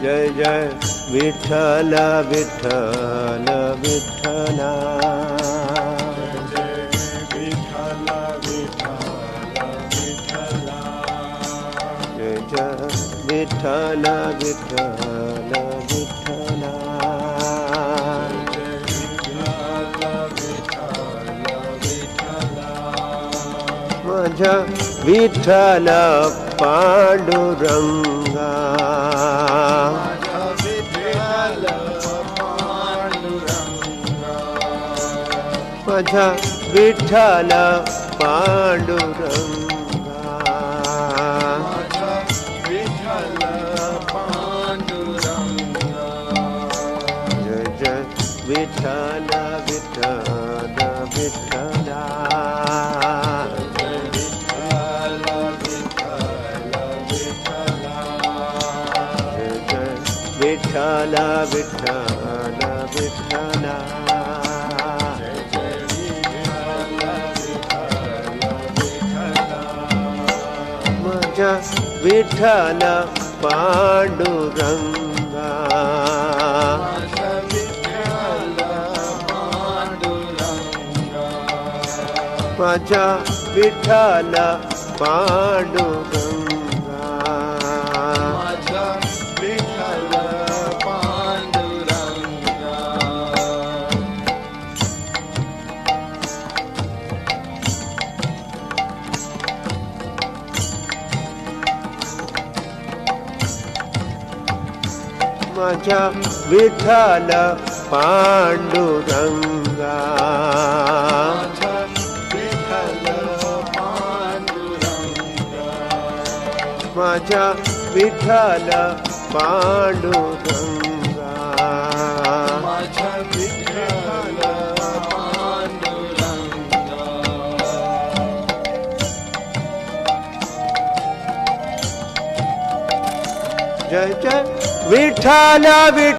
जय जय विठ्ठल विठ्ठल विठ्ठला जय जय विठ्ठल विठ्ठल विठ्ठला माझ्या विठ्ठल पांडुरंगा माझ्या विठ्ठल पांडुरंगा जय जय विठ्ठल विठ्ठल विठ्ठला विठ्ठल विठ्ठल विठ्ठला माझ्या विठ्ठल पांडुरंगा माझ्या विठ्ठल पांडुरंगा माझ्या विठ्ठल पांडुरंगा माझ्या विठ्ठल पांडुरंगा जय जय विठ्ठल विठ्ठल